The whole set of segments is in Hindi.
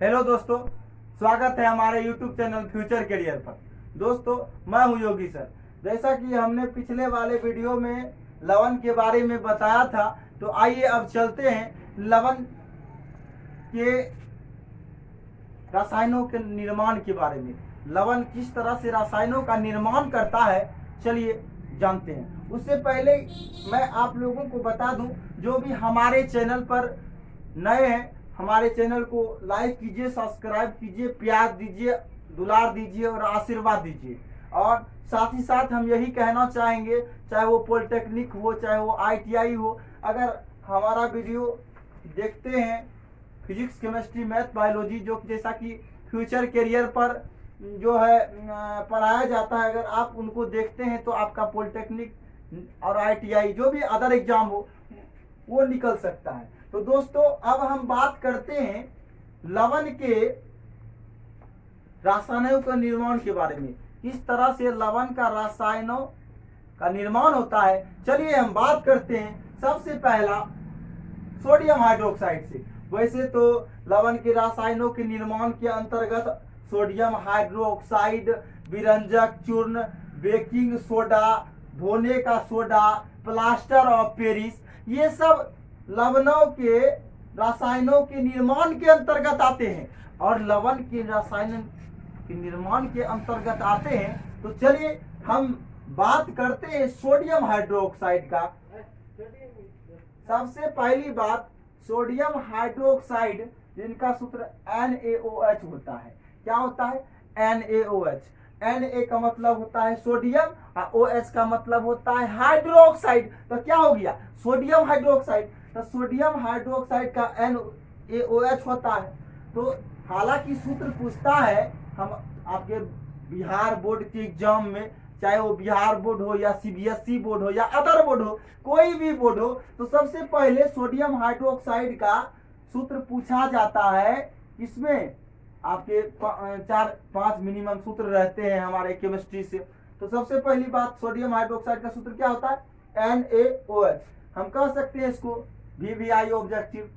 हेलो दोस्तों, स्वागत है हमारे YouTube चैनल फ्यूचर करियर पर। दोस्तों, मैं हूं योगी सर। जैसा कि हमने पिछले वाले वीडियो में लवण के बारे में बताया था, तो आइए अब चलते हैं लवण के रसायनों के निर्माण के बारे में। लवण किस तरह से रसायनों का निर्माण करता है, चलिए जानते हैं। उससे पहले मैं आप लोगों को बता दूं, जो भी हमारे चैनल पर नए हैं, हमारे चैनल को लाइक कीजिए, सब्सक्राइब कीजिए, प्यार दीजिए, दुलार दीजिए और आशीर्वाद दीजिए। और साथ ही साथ हम यही कहना चाहेंगे, चाहे वो पॉलिटेक्निक हो, चाहे वो ITI हो, अगर हमारा वीडियो देखते हैं फिजिक्स, केमिस्ट्री, मैथ, बायोलॉजी, जो जैसा कि फ्यूचर करियर पर जो है पढ़ाया जाता है, अगर आप उनको देखते हैं तो आपका पॉलिटेक्निक और ITI जो भी अदर एग्जाम हो वो निकल सकता है। तो दोस्तों, अब हम बात करते हैं लवण के रासायनों के निर्माण के बारे में। किस तरह से लवण का रासायनों का निर्माण होता है, चलिए हम बात करते हैं। सबसे पहला सोडियम हाइड्रोक्साइड से। वैसे तो लवण के रासायनों के निर्माण के अंतर्गत सोडियम हाइड्रोक्साइड, विरंजक चूर्ण, बेकिंग सोडा, धोने का सोडा, प्लास्टर ऑफ पेरिस, ये सब लवणों के रासायनों के निर्माण के अंतर्गत आते हैं। और लवण के रासायन के निर्माण के अंतर्गत आते हैं, तो चलिए हम बात करते हैं सोडियम हाइड्रोक्साइड का। सबसे पहली बात, सोडियम हाइड्रोक्साइड जिनका सूत्र NaOH होता है। क्या होता है? NaOH। Na का मतलब होता है सोडियम और OH का मतलब होता है हाइड्रोक्साइड। तो क्या हो गया? Sodium hydroxide. तो सोडियम हाइड्रोक्साइड का NaOH होता है। तो हालांकि सूत्र पूछता है, हम आपके बिहार बोर्ड के एग्जाम में, चाहे वो बिहार बोर्ड हो या CBSE बोर्ड हो या अदर बोर्ड हो, कोई भी बोर्ड हो, तो सबसे पहले सोडियम हाइड्रोक्साइड का सूत्र पूछा जाता है। इसमें आपके 4-5 मिनिमम सूत्र रहते हैं हमारे केमिस्ट्री से। तो सबसे पहली बात, सोडियम हाइड्रोक्साइड का सूत्र क्या होता है? NaOH। हम कह सकते हैं इसको VVI ऑब्जेक्टिव,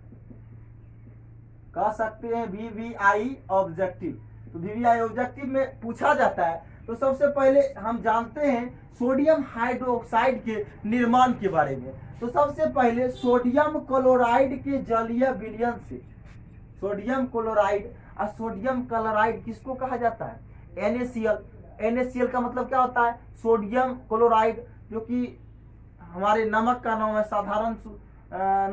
कह सकते हैं VVI ऑब्जेक्टिव। तो VVI ऑब्जेक्टिव में पूछा जाता है। तो सबसे पहले हम जानते हैं सोडियम हाइड्रोक्साइड के निर्माण के बारे में। तो सबसे पहले सोडियम क्लोराइड के जलीय विलयन से, सोडियम क्लोराइड और सोडियम क्लोराइड किसको कहा जाता है? NaCl। NaCl का मतलब क्या होता है? सोडियम क्लोराइड, जो कि हमारे नमक का नाम है, साधारण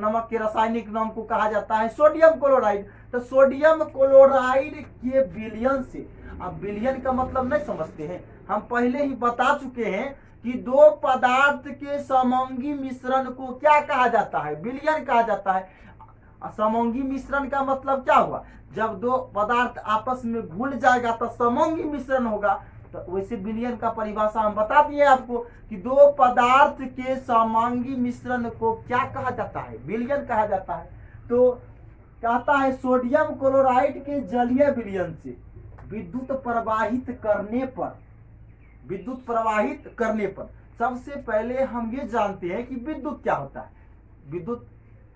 नमक के रासायनिक नाम को कहा जाता है सोडियम क्लोराइड। तो सोडियम क्लोराइड के विलयन से, अब विलयन का मतलब नहीं समझते हैं, हम पहले ही बता चुके हैं कि दो पदार्थ के समंगी मिश्रण को क्या कहा जाता है? विलयन कहा जाता है। समंगी मिश्रण का मतलब क्या हुआ? जब दो पदार्थ आपस में घुल जाएगा तो समंगी मिश्रण होगा। तो वैसे विलयन का परिभाषा हम बता दिए आपको कि दो पदार्थ के समंगी मिश्रण को क्या कहा जाता है? विलयन कहा जाता है। तो कहता है सोडियम क्लोराइड के जलीय विलयन से विद्युत प्रवाहित करने पर, विद्युत प्रवाहित करने पर, सबसे पहले हम ये जानते हैं कि विद्युत क्या होता है। विद्युत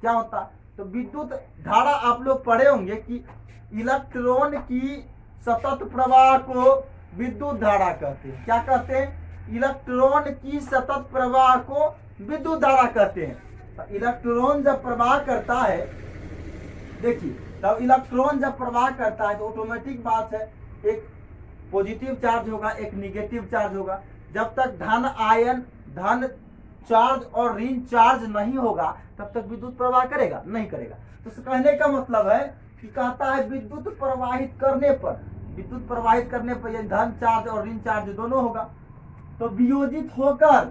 क्या होता है? तो विद्युत धारा आप लोग पढ़े होंगे कि इलेक्ट्रॉन की सतत प्रवाह को विद्युत धारा कहते हैं। क्या कहते हैं? इलेक्ट्रॉन की सतत प्रवाह को विद्युत धारा कहते हैं। तो इलेक्ट्रॉन जब प्रवाह करता है, देखिए, तब इलेक्ट्रॉन जब प्रवाह करता है तो ऑटोमेटिक बात है, एक पॉजिटिव चार्ज होगा, एक निगेटिव चार्ज होगा। जब तक धन आयन, धन चार्ज और ऋण चार्ज नहीं होगा, तब तक विद्युत प्रवाह करेगा? नहीं करेगा। तो कहने का मतलब है कि कहता है विद्युत प्रवाहित करने पर, विद्युत प्रवाहित करने पर यदि धन चार्ज और ऋण चार्ज दोनों होगा तो वियोजित होकर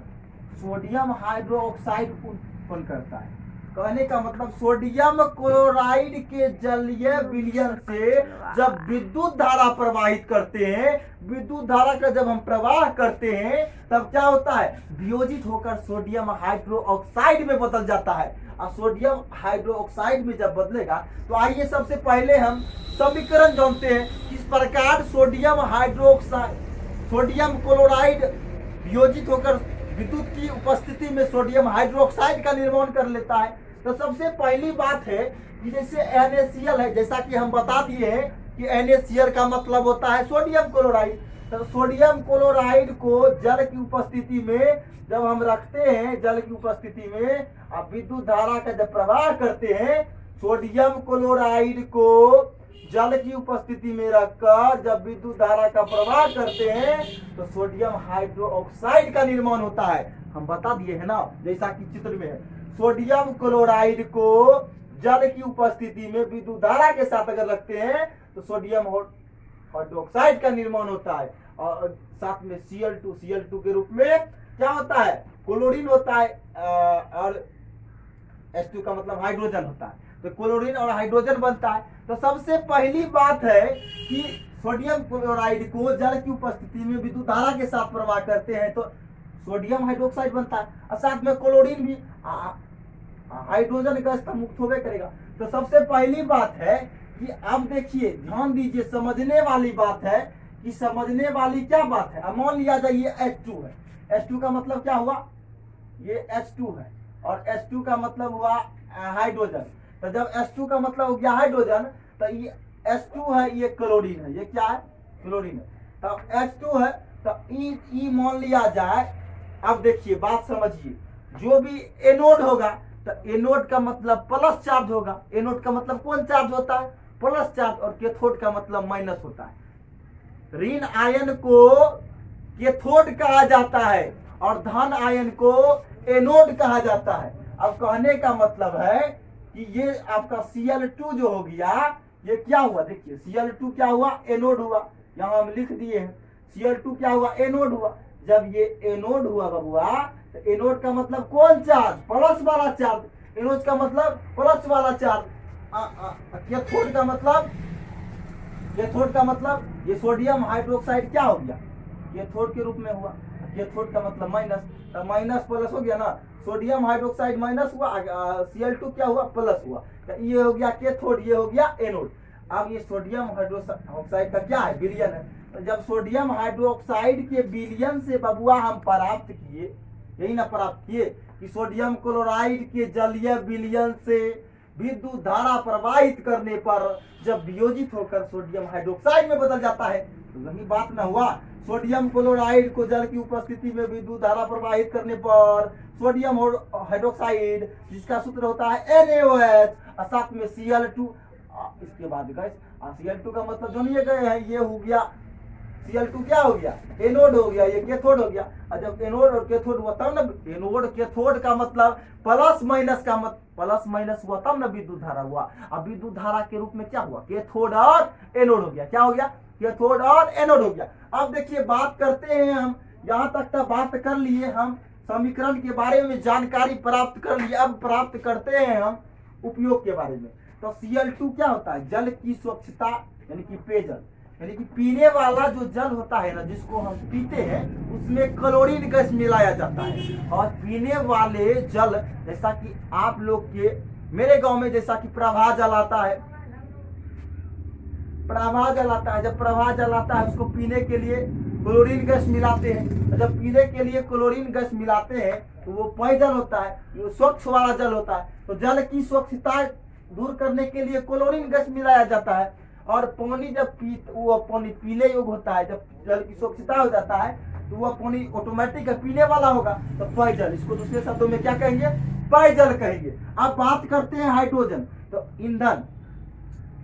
सोडियम हाइड्रोक्साइड उत्पन्न करता है। कहने का मतलब सोडियम क्लोराइड के जलीय विलयन से जब विद्युत धारा प्रवाहित करते हैं, विद्युत धारा का जब हम प्रवाह करते हैं, तब क्या होता है? वियोजित होकर सोडियम हाइड्रोक्साइड में बदल जाता है। और सोडियम हाइड्रोक्साइड में जब बदलेगा, तो आइए सबसे पहले हम समीकरण जानते हैं किस प्रकार सोडियम हाइड्रोक्साइड, सोडियम क्लोराइड वियोजित होकर विद्युत की उपस्थिति में सोडियम हाइड्रोक्साइड का निर्माण कर लेता है। तो सबसे पहली बात है कि जैसे NaCl है, जैसा कि हम बता दिए हैं कि NaCl का मतलब होता है सोडियम क्लोराइड। तो सोडियम क्लोराइड को जल की उपस्थिति में जब हम रखते हैं, जल की उपस्थिति में अब विद्युत धारा का जब प्रवाह करते हैं, सोडियम क्लोराइड को जल की उपस्थिति में रखकर जब विद्युत धारा का प्रवाह करते हैं तो सोडियम हाइड्रोक्साइड का निर्माण होता है। हम बता दिए है ना, जैसा कि चित्र में है, सोडियम क्लोराइड को जल की उपस्थिति में विद्युत धारा के साथ अगर रखते हैं तो सोडियम हाइड्रोक्साइड का निर्माण होता है। और साथ में Cl2 के रूप में क्या होता है, क्लोरीन होता है, और H2 का मतलब हाइड्रोजन होता है, तो क्लोरीन और हाइड्रोजन बनता है। तो सबसे पहली बात है कि सोडियम क्लोराइड को जल की उपस्थिति में विद्युत धारा के साथ प्रवाह करते हैं तो सोडियम हाइड्रोक्साइड बनता है, और साथ में क्लोरीन भी हाइड्रोजन गैस का मुक्त होवे करेगा। तो सबसे पहली बात है कि अब देखिए, ध्यान दीजिए, समझने वाली बात है कि समझने वाली क्या बात है। अब मान लिया जाए ये H2 है, H2 का मतलब क्या हुआ, ये H2 है, और H2 का मतलब हुआ हाइड्रोजन। तो जब H2 का मतलब हो गया हाइड्रोजन, तो ये H2 है, ये क्लोरीन है, ये क्या है, क्लोरीन है। तो H2 है, तो ई मान लिया जाए। अब देखिए बात समझिए, जो भी एनोड होगा तो एनोड का मतलब प्लस चार्ज होगा। एनोड का मतलब कौन चार्ज होता है, प्लस चार्ज, और कैथोड का मतलब माइनस होता है। ऋण आयन को कैथोड कहा जाता है और धन आयन को एनोड कहा जाता है। अब कहने का मतलब है कि ये आपका Cl2 जो हो गया, ये क्या हुआ, देखिए Cl2 क्या हुआ, एनोड हुआ। यहाँ हम लिख दिए हैं Cl2 क्या हुआ, एनोड हुआ। जब ये एनोड हुआ बबुआ, तो एनोड का मतलब कौन चार्ज, प्लस वाला चार्ज। एनोड का मतलब प्लस वाला चार्ज। कैथोड का मतलब, कैथोड का मतलब ये सोडियम हाइड्रोक्साइड क्या हो गया, कैथोड के रूप में हुआ। कैथोड का मतलब माइनस, तो माइनस प्लस हो गया ना, सोडियम हाइड्रोक्साइड माइनस हुआ, Cl2 क्या हुआ, प्लस हुआ। तो ये हो गया कैथोड, ये हो गया एनोड। अब ये सोडियम हाइड्रोक्साइड का क्या है, विलयन है। तो जब सोडियम हाइड्रोक्साइड के विलयन से बबुआ हम प्राप्त किए, यही ना प्राप्त किए कि सोडियम क्लोराइड के जलीय विलयन से विद्युत धारा प्रवाहित करने पर जब वियोजित होकर सोडियम हाइड्रोक्साइड में बदल जाता है, तो वही बात ना हुआ। सोडियम क्लोराइड को जल की उपस्थिति में विद्युत धारा प्रवाहित करने पर सोडियम हाइड्रोक्साइड, जिसका सूत्र होता है NaOH, और साथ में Cl2। इसके बाद गैस Cl2 का मतलब जो नहीं गए हैं, ये हो गया Cl2 क्या हो गया, एनोड हो गया, ये कैथोड हो गया। और जब एनोड और कैथोड हुआ तब ना, एनोड कैथोड का मतलब प्लस माइनस का प्लस माइनस हुआ तब ना विद्युत धारा हुआ। अब विद्युत धारा के रूप में क्या हुआ, कैथोड और एनोड हो गया। क्या हो गया, कैथोड और एनोड हो गया। अब देखिए बात करते हैं हम, यहाँ तक तो बात कर लिए, हम समीकरण के बारे में जानकारी प्राप्त कर लिए। अब प्राप्त करते हैं हम उपयोग के बारे में। तो Cl2 क्या होता है, जल की स्वच्छता, यानी कि पेयजल, यानी कि पीने वाला जो जल होता है ना, जिसको हम पीते हैं, उसमें क्लोरीन गैस मिलाया जाता है। और पीने वाले जल, जैसा कि आप लोग के मेरे गांव में जैसा कि प्रवाह जल आता है, प्रवाह जल आता है, जब प्रवाह जल आता है उसको पीने के लिए क्लोरीन गैस मिलाते हैं। जब पीने के लिए क्लोरीन गैस मिलाते हैं तो वो पेयजल होता है, वो स्वच्छ वाला जल होता है। तो जल की स्वच्छता दूर करने के लिए क्लोरीन गैस मिलाया जाता है। और पानी जब वो पानी पीने योग्य होता है, जब जल की स्वच्छता हो जाता है तो वह पानी ऑटोमेटिक पीने वाला होगा, तो पेयजल, इसको दूसरे शब्दों में क्या कहेंगे, पेयजल कहेंगे। अब बात करते हैं हाइड्रोजन। तो ईंधन,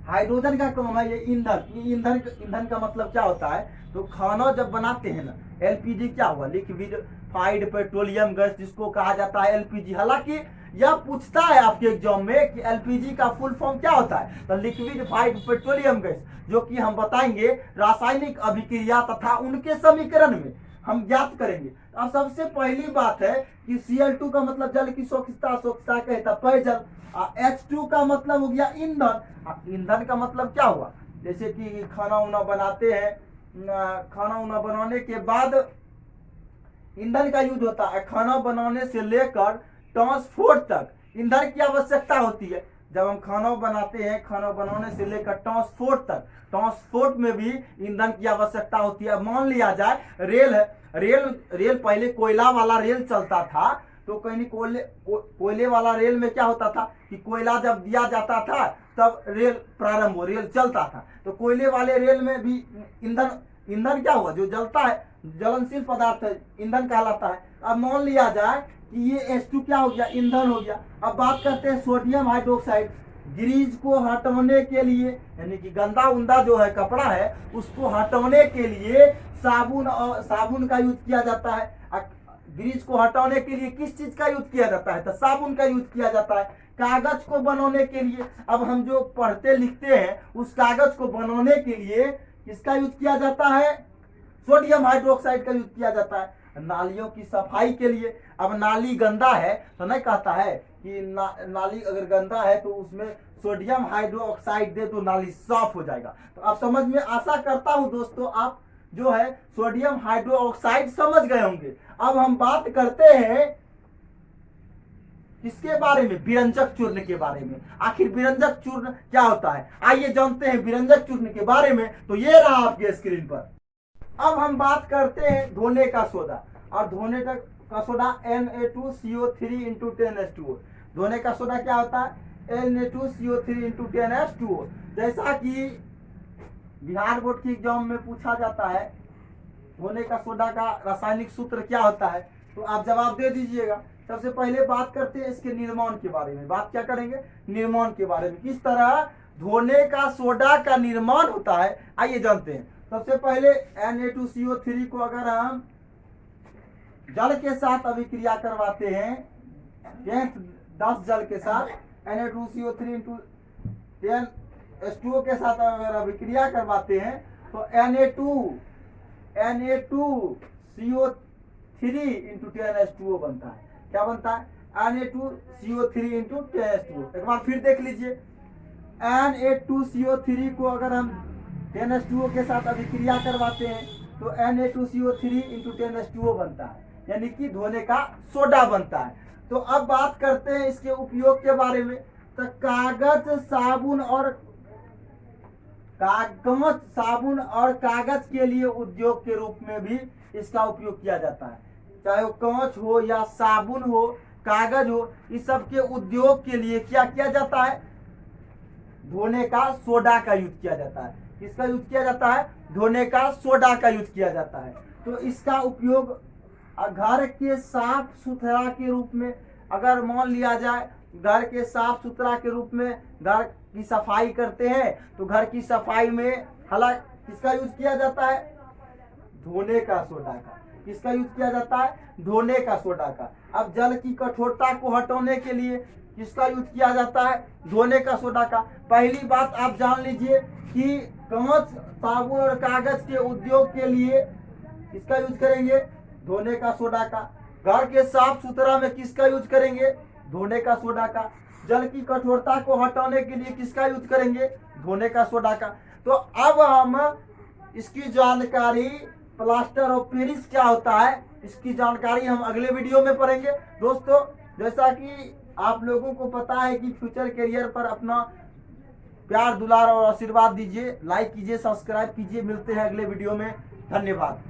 हाइड्रोजन का काम है ये ईंधन। ईंधन का मतलब क्या होता है, तो खाना जब बनाते हैं ना, LPG क्या हुआ, लिक्विफाइड पेट्रोलियम गैस, जिसको कहा जाता है LPG। हालांकि यह पूछता है आपके एग्जाम में कि LPG का फुल फॉर्म क्या होता है, तो लिक्विफाइड पेट्रोलियम गैस, जो कि हम बताएंगे रासायनिक अभिक्रिया तथा उनके समीकरण में हम ज्ञात करेंगे। अब सबसे पहली बात है कि Cl2 का मतलब जल की स्वच्छता, स्वच्छता कहता पेयजल। H2 का मतलब हो गया ईंधन। ईंधन का मतलब क्या हुआ, जैसे कि खाना उना बनाते हैं, खाना उना बनाने के बाद ईंधन का यूज होता है। खाना बनाने से लेकर ट्रांसपोर्ट तक ईंधन की आवश्यकता होती है। जब हम खाना बनाते हैं, खाना बनाने से लेकर ट्रांसपोर्ट तक, ट्रांसपोर्ट में भी ईंधन की आवश्यकता होती है। मान लिया जाए रेल है, रेल पहले कोयला वाला रेल चलता था, तो कहीं कोयले वाला रेल में क्या होता था कि कोयला जब दिया जाता था तब रेल प्रारंभ हो, रेल चलता था। तो कोयले वाले रेल में भी ईंधन क्या हुआ, जो जलता है, ज्वलनशील पदार्थ है, ईंधन कहलाता है। अब मान लिया जाए कि ये H2 क्या हो गया, ईंधन हो गया। अब बात करते हैं सोडियम हाइड्रोक्साइड। ग्रीज को हटाने के लिए, यानी कि गंदा उंदा जो है कपड़ा है उसको हटाने के लिए साबुन का यूज किया जाता है। ग्रीज को हटाने के लिए किस चीज का यूज किया जाता है, तो साबुन का यूज किया जाता है। कागज को बनाने के लिए, अब हम जो पढ़ते लिखते हैं उस कागज को बनाने के लिए किसका यूज किया जाता है, सोडियम हाइड्रोक्साइड का यूज किया जाता है। नालियों की सफाई के लिए, अब नाली गंदा है तो नहीं कहता है कि नाली अगर गंदा है तो उसमें सोडियम हाइड्रोक्साइड दे तो नाली साफ हो जाएगा। तो आप समझ में, आशा करता हूं दोस्तों आप जो है सोडियम हाइड्रोक्साइड समझ गए होंगे। अब हम बात करते हैं किसके बारे में, विरंजक चूर्ण के बारे में। आखिर विरंजक चूर्ण क्या होता है, आइए जानते हैं विरंजक चूर्ण के बारे में। तो ये रहा आपके स्क्रीन पर। अब हम बात करते हैं धोने का सोडा। और धोने का सोडा Na2CO3 × 10H2O। धोने का सोडा क्या होता है, Na2CO3 × 10H2O। जैसा कि बिहार बोर्ड की एग्जाम में पूछा जाता है धोने का सोडा का रासायनिक सूत्र क्या होता है, तो आप जवाब दे दीजिएगा। सबसे पहले बात करते हैं इसके निर्माण के बारे में। बात क्या करेंगे, निर्माण के बारे में, किस तरह धोने का सोडा का निर्माण होता है, आइए जानते हैं। सबसे पहले Na2CO3 को अगर हम जल के साथ अभिक्रिया करवाते हैं, 10 जल के साथ Na2CO3 × 10H2O के साथ अगर अभिक्रिया करवाते हैं तो Na2CO3 × 10H2O बनता है। क्या बनता है, Na2CO3 × 10H2O। एक बार फिर देख लीजिए, Na2CO3 को अगर हम 10H2O के साथ अभिक्रिया करवाते हैं तो Na2CO3 × 10H2O बनता है, यानी कि धोने का सोडा बनता है। तो अब बात करते हैं इसके उपयोग के बारे में। तो कागज, साबुन और कागज के लिए उद्योग के रूप में भी इसका उपयोग किया जाता है। चाहे वो कांच हो या साबुन हो, कागज हो, इस सब के उद्योग के लिए क्या किया जाता है, धोने का सोडा का यूज किया जाता है। किसका यूज किया जाता है, धोने का सोडा का यूज किया जाता है। तो इसका उपयोग घर के साफ सुथरा के रूप में, अगर मान लिया जाए घर के साफ सुथरा के रूप में घर की सफाई करते हैं तो घर की सफाई में हालांकि किसका यूज किया जाता है, धोने का सोडा का। किसका यूज किया जाता है, धोने का सोडा का। अब जल की कठोरता को हटाने के लिए किसका यूज किया जाता है, धोने का सोडा का। पहली बात आप जान लीजिए कि कांच, साबुन और कागज के उद्योग के लिए किसका यूज करेंगे, धोने का सोडा का। घर के साफ सुथरा में किसका यूज करेंगे, धोने का सोडा का। जल की कठोरता को हटाने के लिए किसका यूज करेंगे, धोने का सोडा का। तो अब हम इसकी जानकारी, प्लास्टर ऑफ पेरिस क्या होता है, इसकी जानकारी हम अगले वीडियो में पढ़ेंगे। दोस्तों, जैसा कि आप लोगों को पता है कि फ्यूचर करियर पर अपना प्यार, दुलार और आशीर्वाद दीजिए, लाइक कीजिए, सब्सक्राइब कीजिए। मिलते हैं अगले वीडियो में, धन्यवाद।